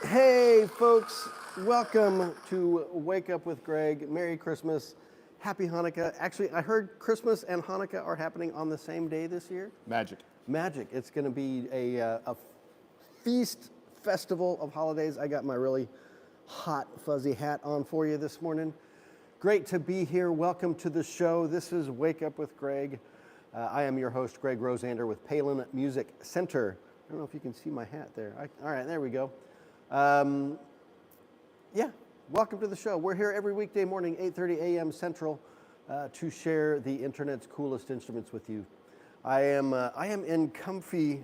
Hey, folks, welcome to Wake Up with Greg. Merry Christmas. Happy Hanukkah. Actually, I heard Christmas and Hanukkah are happening on the same day this year. Magic. Magic. It's going to be a feast festival of holidays. I got my really hot, fuzzy hat on for you this morning. Great to be here. Welcome to the show. This is Wake Up with Greg. I am your host, Greg Rosander with Palin Music Center. I don't know if you can see my hat there. All right, there we go. Yeah, welcome to the show. We're here every weekday morning, 8:30 a.m. Central, to share the internet's coolest instruments with you. I am in comfy,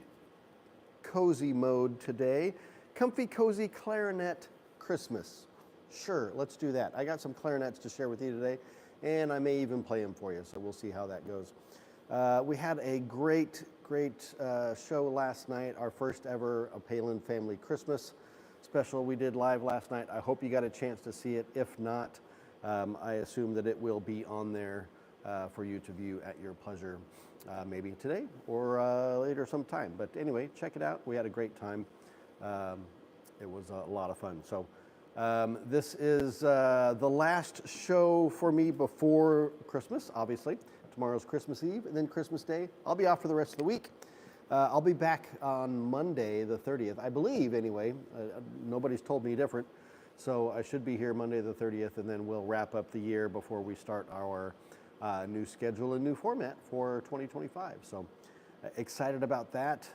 cozy mode today. Comfy, cozy clarinet Christmas. Sure, let's do that. I got some clarinets to share with you today, and I may even play them for you, so we'll see how that goes. We had a great show last night, our first ever Palin Family Christmas special we did live last night. I hope you got a chance to see it. If not, I assume that it will be on there for you to view at your pleasure, maybe today or later sometime. But anyway, check it out. We had a great time. It was a lot of fun. So this is the last show for me before Christmas, obviously. Tomorrow's Christmas Eve and then Christmas Day. I'll be off for the rest of the week. I'll be back on Monday the 30th, I believe anyway. Nobody's told me different. So I should be here Monday the 30th, and then we'll wrap up the year before we start our new schedule and new format for 2025. So excited about that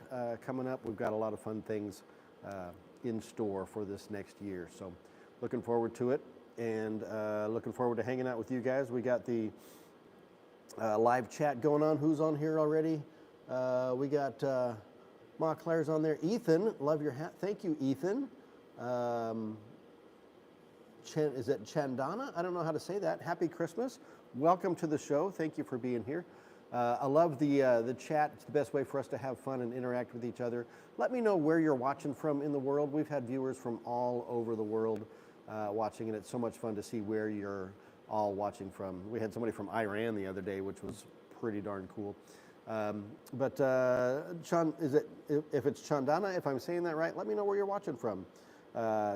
coming up. We've got a lot of fun things in store for this next year. So looking forward to it, and looking forward to hanging out with you guys. We got the live chat going on. Who's on here already? We got Montclair's on there. Ethan, love your hat. Thank you, Ethan. Is it Chandana? I don't know how to say that. Happy Christmas. Welcome to the show. Thank you for being here. I love the chat. It's the best way for us to have fun and interact with each other. Let me know where you're watching from in the world. We've had viewers from all over the world watching, and it's so much fun to see where you're all watching from. We had somebody from Iran the other day, which was pretty darn cool. But if it's Chandana, if I'm saying that right, let me know where you're watching from.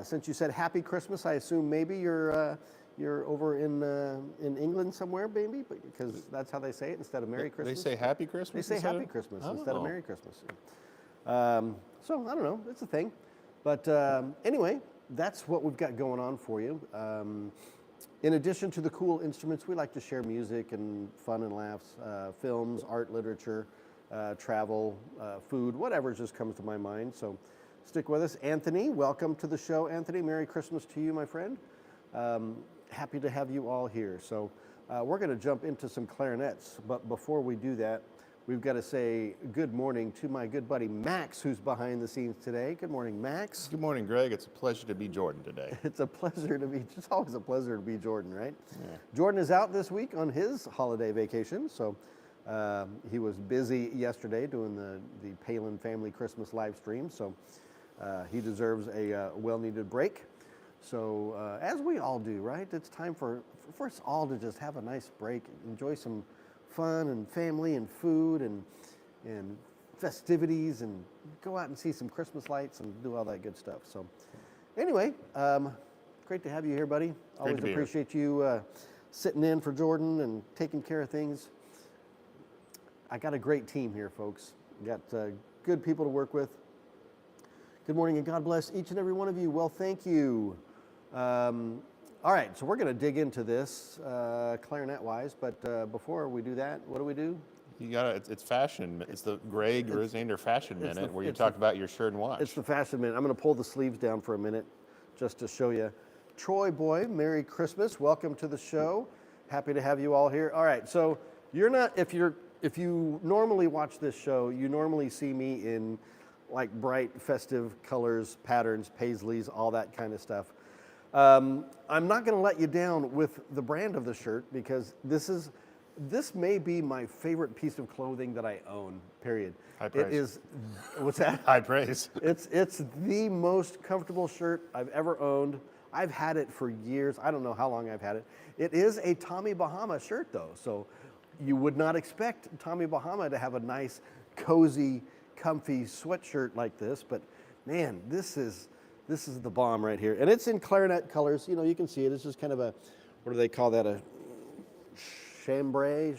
Since you said Happy Christmas, I assume maybe you're over in England somewhere, maybe, because that's how they say it instead of Merry Christmas. They say Happy Christmas? They say Happy Christmas instead of Merry Christmas. So I don't know, it's a thing. But anyway, that's what we've got going on for you. In addition to the cool instruments, we like to share music and fun and laughs, films, art, literature, travel, food, whatever just comes to my mind. So stick with us. Anthony, welcome to the show. Anthony, Merry Christmas to you, my friend. Happy to have you all here. So we're going to jump into some clarinets. But before we do that, we've got to say good morning to my good buddy Max, who's behind the scenes today. Good morning, Max. Good morning, Greg. It's a pleasure to be Jordan today. It's always a pleasure to be Jordan, right? Yeah. Jordan is out this week on his holiday vacation, so he was busy yesterday doing the Palin Family Christmas live stream, so he deserves a well-needed break. So as we all do, right? It's time for us all to just have a nice break, enjoy some fun and family and food and festivities, and go out and see some Christmas lights and do all that good stuff. So anyway, great to have you here, buddy. Always appreciate you sitting in for Jordan and taking care of things. I got a great team here, folks. Got good people to work with. Good morning and God bless each and every one of you. Well, thank you. All right, so we're going to dig into this clarinet-wise, but before we do that, what do we do? You got it's fashion. It's the Greg Rosander Fashion Minute, where you talk about your shirt and watch. It's the Fashion Minute. I'm going to pull the sleeves down for a minute just to show you. Troy Boy, Merry Christmas. Welcome to the show. Happy to have you all here. All right, so you're not, if you normally watch this show, you normally see me in like bright, festive colors, patterns, paisleys, all that kind of stuff. I'm not going to let you down with the brand of the shirt, because this may be my favorite piece of clothing that I own, period. High praise. It is, what's that? High praise. It's the most comfortable shirt I've ever owned. I've had it for years. I don't know how long I've had it. It is a Tommy Bahama shirt, though, so you would not expect Tommy Bahama to have a nice, cozy, comfy sweatshirt like this, but man, this is This is the bomb right here. And it's in clarinet colors. You know, you can see it. It's just kind of a, what do they call that? A chambray?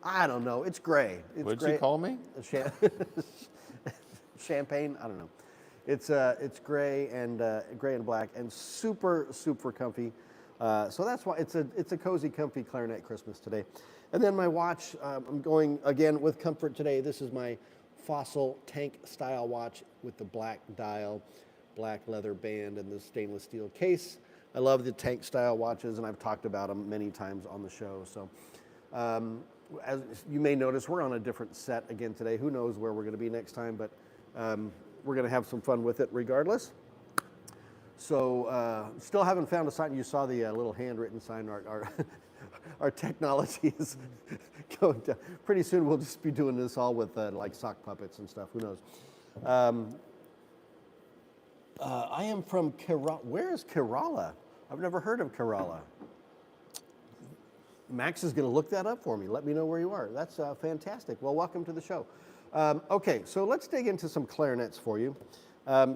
I don't know. It's gray. It's What'd gray. you call me? Champagne? I don't know. It's gray and black and super comfy. So that's why it's a cozy, comfy clarinet Christmas today. And then my watch, I'm going again with comfort today. This is my Fossil tank style watch with the black dial, black leather band, and the stainless steel case. I love the tank style watches, and I've talked about them many times on the show. So as you may notice, we're on a different set again today. Who knows where we're going to be next time, but we're going to have some fun with it regardless. So still haven't found a sign. You saw the little handwritten sign. Our technology is going down. Pretty soon we'll just be doing this all with like sock puppets and stuff. Who knows? I am from Kerala. Where is Kerala? I've never heard of Kerala. Max is going to look that up for me. Let me know where you are. That's fantastic. Well, welcome to the show. Okay, so let's dig into some clarinets for you.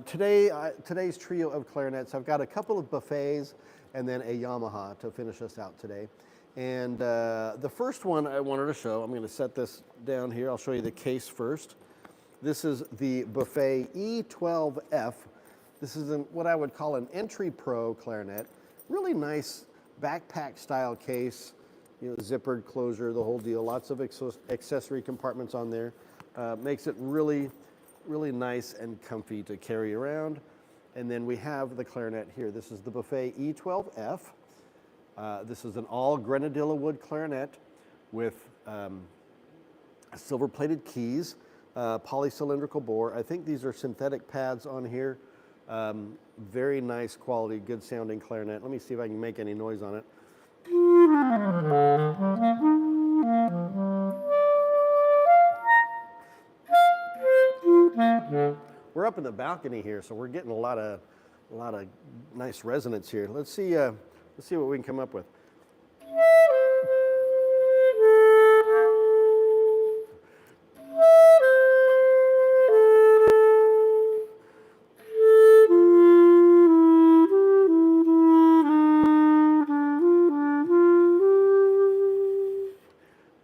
Today's trio of clarinets, I've got a couple of buffets and then a Yamaha to finish us out today. And the first one I wanted to show, I'm going to set this down here. I'll show you the case first. This is the Buffet E12F. This is what I would call an entry pro clarinet. Really nice backpack style case, you know, zippered closure, the whole deal. Lots of accessory compartments on there. Makes it really nice and comfy to carry around. And then we have the clarinet here. This is the Buffet E12F. This is an all grenadilla wood clarinet with silver-plated keys, polycylindrical bore. I think these are synthetic pads on here. Very nice quality, good sounding clarinet. Let me see if I can make any noise on it. We're up in the balcony here, so we're getting a lot of nice resonance here. Let's see what we can come up with.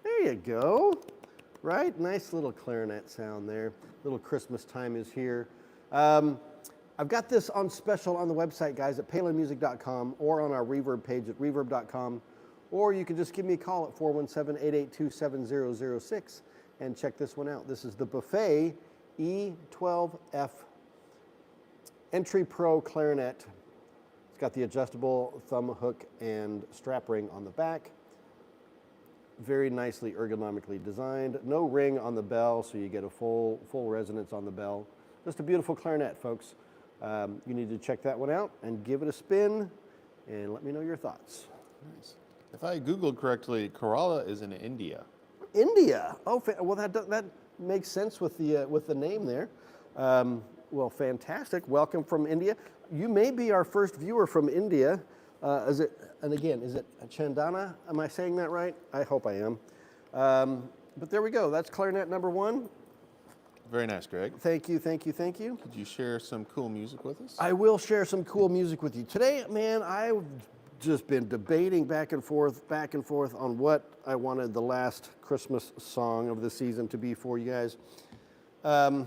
There you go. Right? Nice little clarinet sound there. Little Christmas time is here. I've got this on special on the website, guys, at palinmusic.com or on our Reverb page at reverb.com. Or you can just give me a call at 417-882-7006 and check this one out. This is the Buffet E12F Entry Pro Clarinet. It's got the adjustable thumb hook and strap ring on the back. Very nicely ergonomically designed. No ring on the bell, so you get a full resonance on the bell. Just a beautiful clarinet, folks. You need to check that one out and give it a spin and let me know your thoughts. Nice. If I Googled correctly, Kerala is in India. India. Oh, well, that makes sense with the name there. Well, fantastic. Welcome from India. You may be our first viewer from India. Is it Chandana? Am I saying that right? I hope I am. But there we go. That's clarinet number one. Very nice, Greg. Thank you. Could you share some cool music with us? I will share some cool music with you. Today, man, I've just been debating back and forth on what I wanted the last Christmas song of the season to be for you guys. And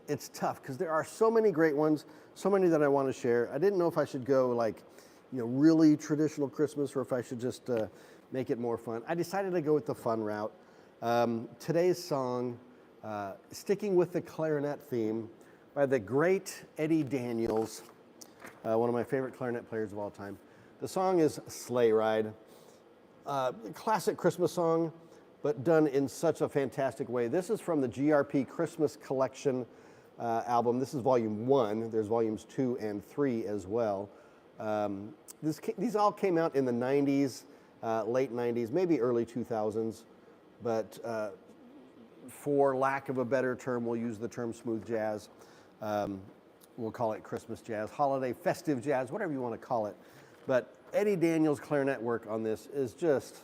it's tough because there are so many great ones, so many that I want to share. I didn't know if I should go really traditional Christmas or if I should just make it more fun. I decided to go with the fun route. Today's song, sticking with the clarinet theme, by the great Eddie Daniels, one of my favorite clarinet players of all time. The song is Sleigh Ride. Classic Christmas song, but done in such a fantastic way. This is from the GRP Christmas Collection album. This is volume 1. There's volumes 2 and 3 as well. These all came out in the 90s, late 90s, maybe early 2000s. But for lack of a better term, we'll use the term smooth jazz. We'll call it Christmas jazz, holiday, festive jazz, whatever you want to call it. But Eddie Daniels' clarinet work on this is just,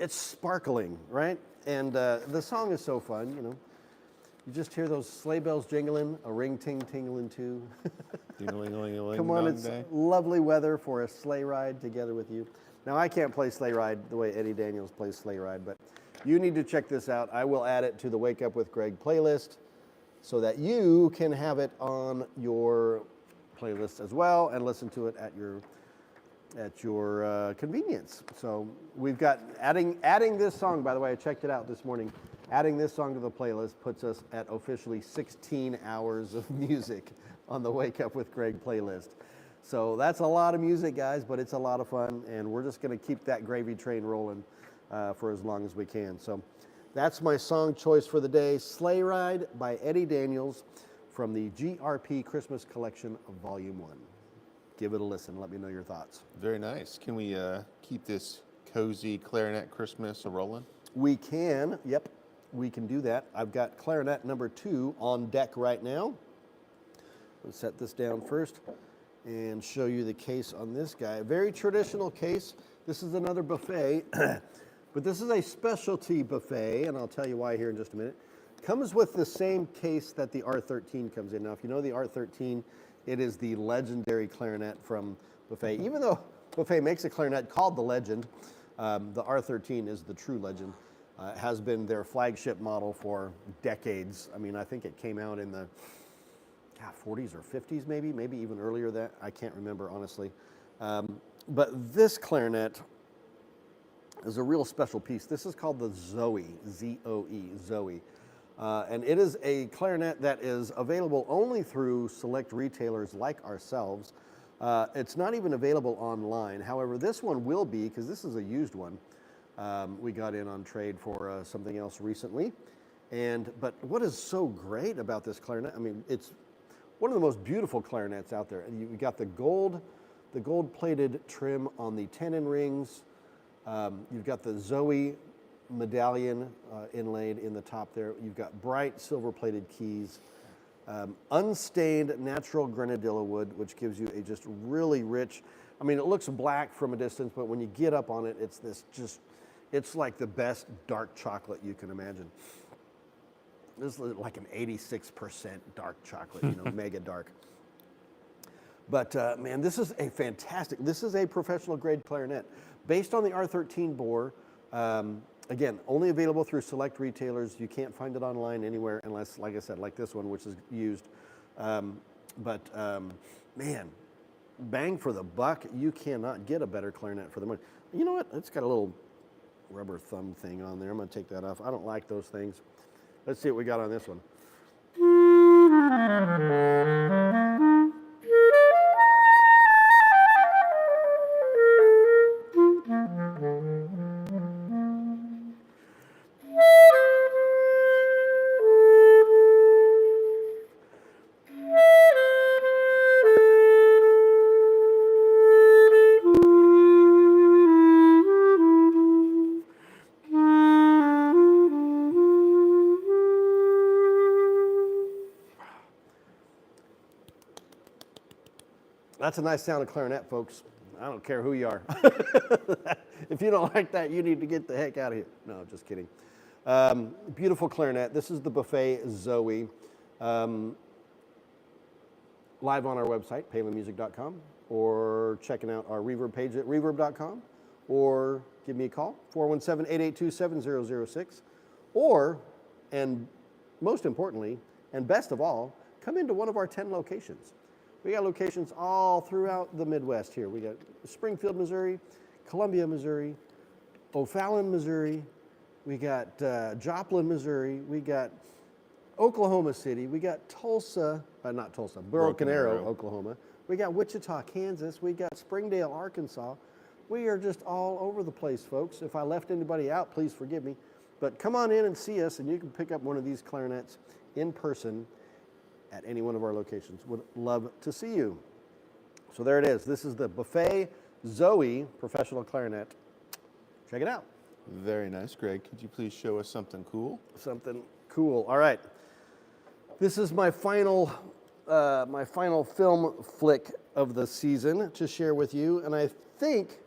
it's sparkling, right? And the song is so fun, you know. You just hear those sleigh bells jingling, a ring ting tingling too. Ding-a-ling-a-ling-a-ling, Come on, dong it's day. lovely weather for a sleigh ride together with you. Now, I can't play sleigh ride the way Eddie Daniels plays sleigh ride, but you need to check this out. I will add it to the Wake Up with Greg playlist so that you can have it on your playlist as well and listen to it at your convenience. So we've got adding this song, by the way, I checked it out this morning. Adding this song to the playlist puts us at officially 16 hours of music on the Wake Up with Greg playlist. So that's a lot of music, guys, but it's a lot of fun, and we're just going to keep that gravy train rolling for as long as we can. So that's my song choice for the day, Sleigh Ride by Eddie Daniels from the GRP Christmas Collection of Volume 1. Give it a listen. Let me know your thoughts. Very nice. Can we keep this cozy clarinet Christmas a-rolling? We can, yep, we can do that. I've got clarinet number 2 on deck right now. Let's set this down first and show you the case on this guy. A very traditional case. This is another buffet, but this is a specialty buffet, and I'll tell you why here in just a minute. Comes with the same case that the R13 comes in. Now, if you know the R13, it is the legendary clarinet from Buffet. Even though Buffet makes a clarinet called the Legend, the R13 is the true legend. It has been their flagship model for decades. I mean, I think it came out in the 40s or 50s, maybe even earlier than that. I can't remember, honestly. But this clarinet is a real special piece. This is called the Zoe, Z-O-E, Zoe. And it is a clarinet that is available only through select retailers like ourselves. It's not even available online. However, this one will be, because this is a used one. We got in on trade for something else recently. But what is so great about this clarinet, I mean, it's one of the most beautiful clarinets out there. You got the gold-plated trim on the tenon rings. You've got the Zoe medallion inlaid in the top there. You've got bright silver-plated keys, unstained natural grenadilla wood, which gives you a just really rich. I mean, it looks black from a distance, but when you get up on it, it's like the best dark chocolate you can imagine. This is like an 86% dark chocolate, you know, mega dark. But man, this is a professional grade clarinet based on the R13 bore. Again, only available through select retailers. You can't find it online anywhere unless, like I said, like this one, which is used. Man, bang for the buck. You cannot get a better clarinet for the money. You know what? It's got a little rubber thumb thing on there. I'm going to take that off. I don't like those things. Let's see what we got on this one. That's a nice sound of clarinet, folks. I don't care who you are. If you don't like that, you need to get the heck out of here. No, just kidding. Beautiful clarinet. This is the Buffet Zoe. Live on our website, palinmusic.com, or checking out our Reverb page at reverb.com, or give me a call, 417-882-7006, or, and most importantly, and best of all, come into one of our 10 locations. We got locations all throughout the Midwest here. We got Springfield, Missouri, Columbia, Missouri, O'Fallon, Missouri. We got Joplin, Missouri. We got Oklahoma City. We got Tulsa, not Tulsa, Broken Arrow, Oklahoma. We got Wichita, Kansas. We got Springdale, Arkansas. We are just all over the place, folks. If I left anybody out, please forgive me. But come on in and see us, and you can pick up one of these clarinets in person at any one of our locations. Would love to see you. So there it is. This is the Buffet Zoe professional clarinet. Check it out. Very nice, Greg. Could you please show us something cool? Something cool. All right. This is my final film flick of the season to share with you, and I think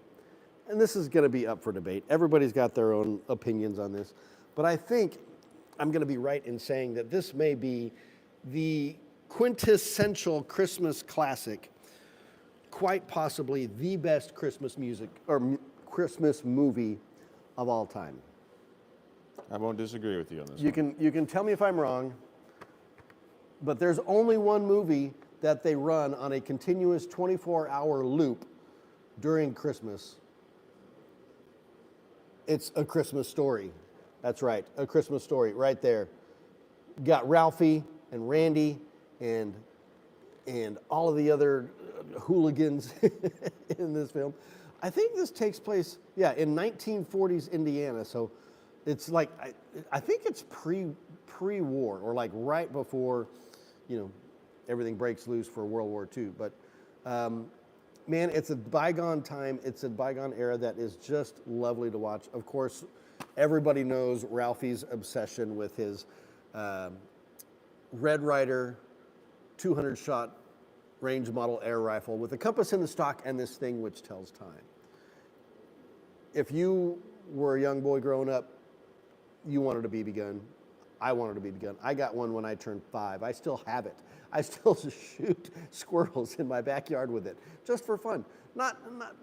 and this is going to be up for debate. Everybody's got their own opinions on this, but I think I'm going to be right in saying that this may be the quintessential Christmas classic, quite possibly the best Christmas music or Christmas movie of all time. I won't disagree with you on this. You can tell me if I'm wrong, but there's only one movie that they run on a continuous 24-hour loop during Christmas. It's A Christmas Story. That's right, A Christmas Story, right there. Got Ralphie and Randy and all of the other hooligans in this film. I think this takes place, in 1940s Indiana. So it's like I think it's pre-war or like right before, everything breaks loose for World War II. But man, it's a bygone time. It's a bygone era that is just lovely to watch. Of course, everybody knows Ralphie's obsession with his Red Ryder 200-shot range model air rifle with a compass in the stock and this thing which tells time. If you were a young boy growing up, you wanted a BB gun. I wanted a BB gun. I got one when I turned 5. I still have it. I still shoot squirrels in my backyard with it, just for fun. Not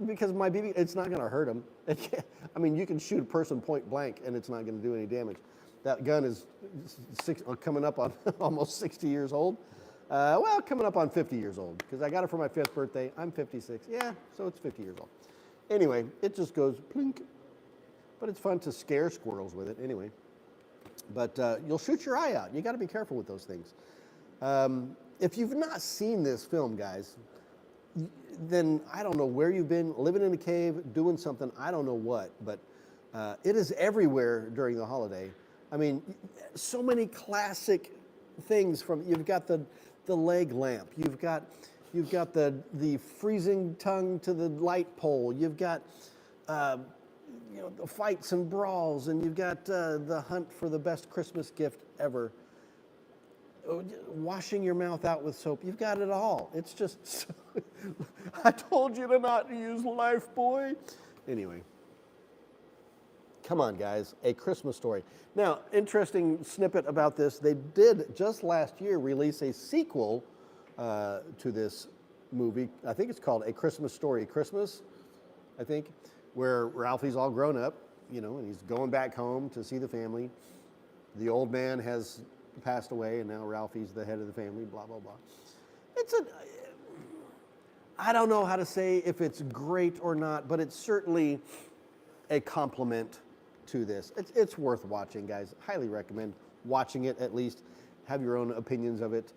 because my BB, it's not going to hurt them. You can shoot a person point blank and it's not going to do any damage. That gun is coming up on almost 60 years old. Coming up on 50 years old, because I got it for my 5th birthday. I'm 56. Yeah, so it's 50 years old. Anyway, it just goes plink. But it's fun to scare squirrels with it anyway. But you'll shoot your eye out. You got to be careful with those things. If you've not seen this film, guys, then I don't know where you've been, living in a cave, doing something, I don't know what, but it is everywhere during the holiday. I mean, so many classic things you've got the leg lamp, you've got the freezing tongue to the light pole, you've got the fights and brawls, and you've got the hunt for the best Christmas gift ever. Washing your mouth out with soap, you've got it all. It's just, I told you to not use Lifebuoy. Anyway, come on, guys, A Christmas Story. Now, interesting snippet about this, they did just last year release a sequel to this movie. I think it's called A Christmas Story Christmas, I think, where Ralphie's all grown up, and he's going back home to see the family. The old man has passed away, and now Ralphie's the head of the family, blah, blah, blah. I don't know how to say if it's great or not, but it's certainly a compliment to this. It's worth watching, guys. Highly recommend watching it at least. Have your own opinions of it.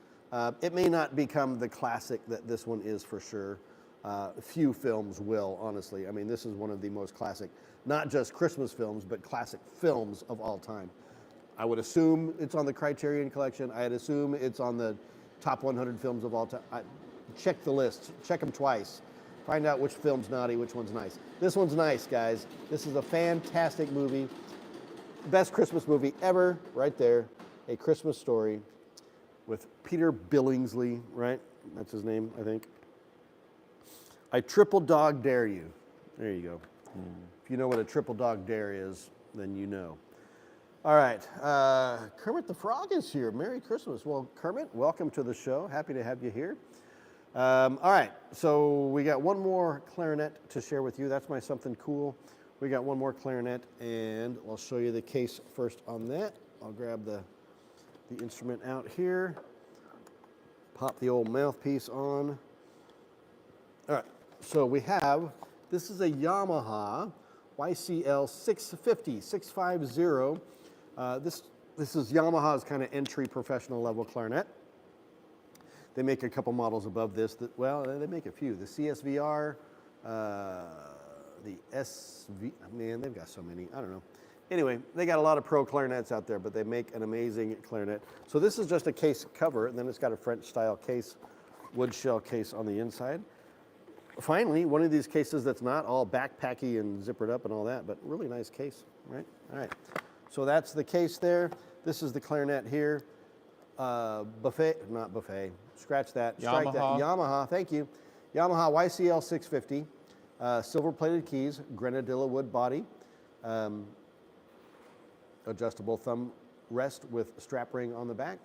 It may not become the classic that this one is for sure. Few films will, honestly. I mean, this is one of the most classic, not just Christmas films, but classic films of all time. I would assume it's on the Criterion Collection. I'd assume it's on the top 100 films of all time. Check the list. Check them twice. Find out which film's naughty, which one's nice. This one's nice, guys. This is a fantastic movie. Best Christmas movie ever, right there. A Christmas Story with Peter Billingsley, right? That's his name, I think. I triple dog dare you. There you go. If you know what a triple dog dare is, then you know. All right, Kermit the Frog is here. Merry Christmas. Well, Kermit, welcome to the show. Happy to have you here. All right, so we got one more clarinet to share with you. That's my something cool. We got one more clarinet, and I'll show you the case first on that. I'll grab the instrument out here, pop the old mouthpiece on. All right, so we have, this is a Yamaha YCL 650. This is Yamaha's kind of entry professional level clarinet. They make a couple models above this. They make a few. The CSVR, the SV, man, they've got so many. I don't know. Anyway, they got a lot of pro clarinets out there, but they make an amazing clarinet. So this is just a case cover, and then it's got a French style case, wood shell case on the inside. Finally, one of these cases that's not all backpacky and zippered up and all that, but really nice case, right? All right. So that's the case there. This is the clarinet here. Scratch that. Strike that. Yamaha. Yamaha, thank you. Yamaha YCL 650. Silver-plated keys, grenadilla wood body, adjustable thumb rest with strap ring on the back.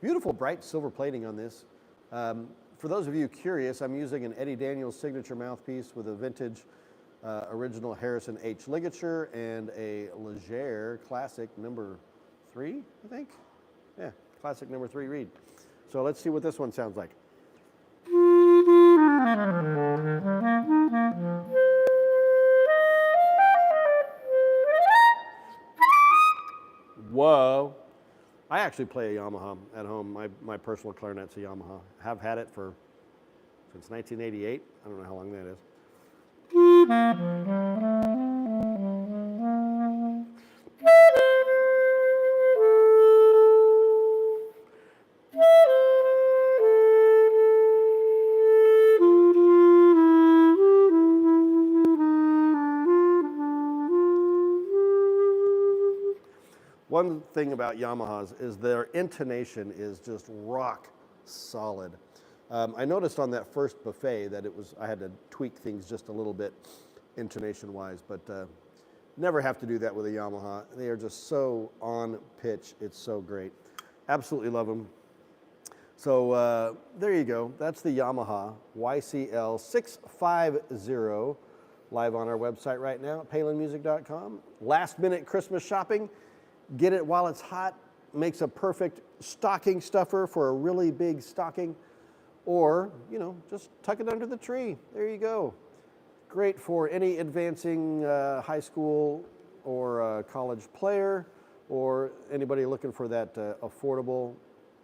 Beautiful bright silver plating on this. For those of you curious, I'm using an Eddie Daniels signature mouthpiece with a vintage original Harrison H ligature and a Leger Classic number 3, I think. Yeah, Classic number 3 reed. So let's see what this one sounds like. Whoa. I actually play a Yamaha at home. My personal clarinet's a Yamaha. Have had it since 1988. I don't know how long that is. One thing about Yamahas is their intonation is just rock solid. I noticed on that first buffet that I had to tweak things just a little bit intonation-wise, but never have to do that with a Yamaha. They are just so on pitch. It's so great. Absolutely love them. So there you go. That's the Yamaha YCL 650 live on our website right now at palinmusic.com. Last minute Christmas shopping. Get it while it's hot. Makes a perfect stocking stuffer for a really big stocking. Or, just tuck it under the tree. There you go. Great for any advancing high school or college player, or anybody looking for that affordable,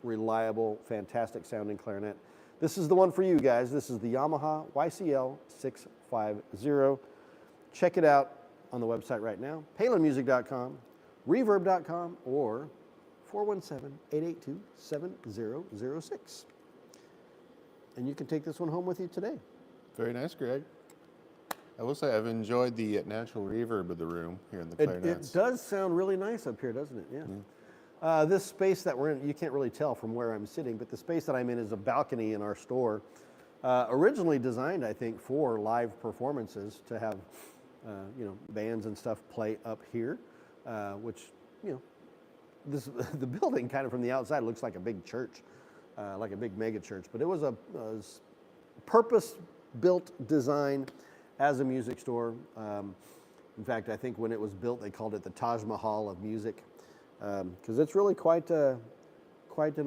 reliable, fantastic sounding clarinet. This is the one for you guys. This is the Yamaha YCL 650. Check it out on the website right now, palinmusic.com, reverb.com, or 417-882-7006. And you can take this one home with you today. Very nice, Greg. I will say I've enjoyed the natural reverb of the room here in the It clarinets. does sound really nice up here, doesn't it? Yeah. This space that we're in, you can't really tell from where I'm sitting, but the space that I'm in is a balcony in our store. Originally designed, I think, for live performances to have, bands and stuff play up here, which, the building kind of from the outside looks like a big church, like a big mega church, but it was a purpose-built design as a music store. In fact, I think when it was built, they called it the Taj Mahal of music, because it's really quite an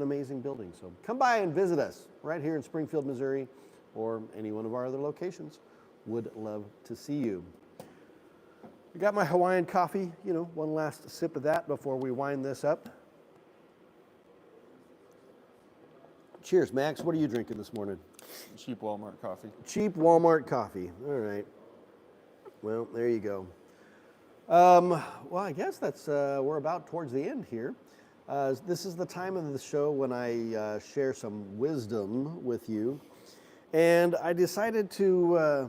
amazing building. So come by and visit us right here in Springfield, Missouri, or any one of our other locations. Would love to see you. I got my Hawaiian coffee, one last sip of that before we wind this up. Cheers, Max. What are you drinking this morning? Cheap Walmart coffee. Cheap Walmart coffee. All right. Well, there you go. Well, I guess that's we're about towards the end here. This is the time of the show when I share some wisdom with you, and I decided to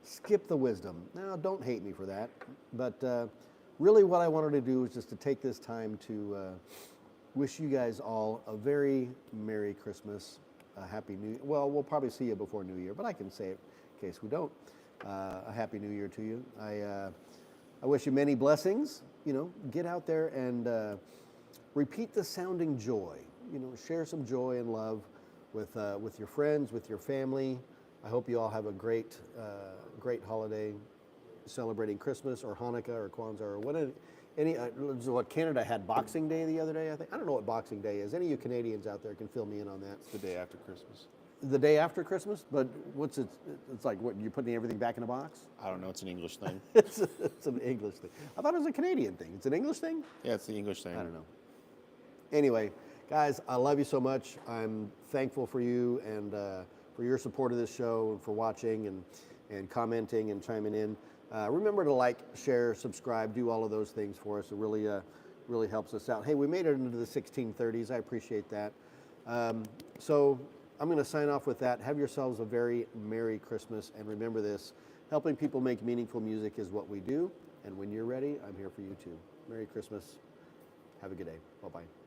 skip the wisdom. Now, don't hate me for that, but really what I wanted to do is just to take this time to wish you guys all a very Merry Christmas, a Happy New Year. Well, we'll probably see you before New Year, but I can say it in case we don't. A Happy New Year to you. I wish you many blessings. Get out there and repeat the sounding joy. Share some joy and love with your friends, with your family. I hope you all have a great holiday, celebrating Christmas or Hanukkah or Kwanzaa or what Canada had Boxing Day the other day, I think. I don't know what Boxing Day is. Any of you Canadians out there can fill me in on that. It's the day after Christmas. The day after Christmas? But what's it? It's like, what, you're putting everything back in a box? I don't know. It's an English thing. It's an English thing. I thought it was a Canadian thing. It's an English thing? Yeah, it's the English thing. I don't know. Anyway, guys, I love you so much. I'm thankful for you and for your support of this show and for watching and commenting and chiming in. Remember to like, share, subscribe, do all of those things for us. It really helps us out. Hey, we made it into the 1630s. I appreciate that. So I'm going to sign off with that. Have yourselves a very Merry Christmas. And remember this, helping people make meaningful music is what we do. And when you're ready, I'm here for you too. Merry Christmas. Have a good day. Bye-bye.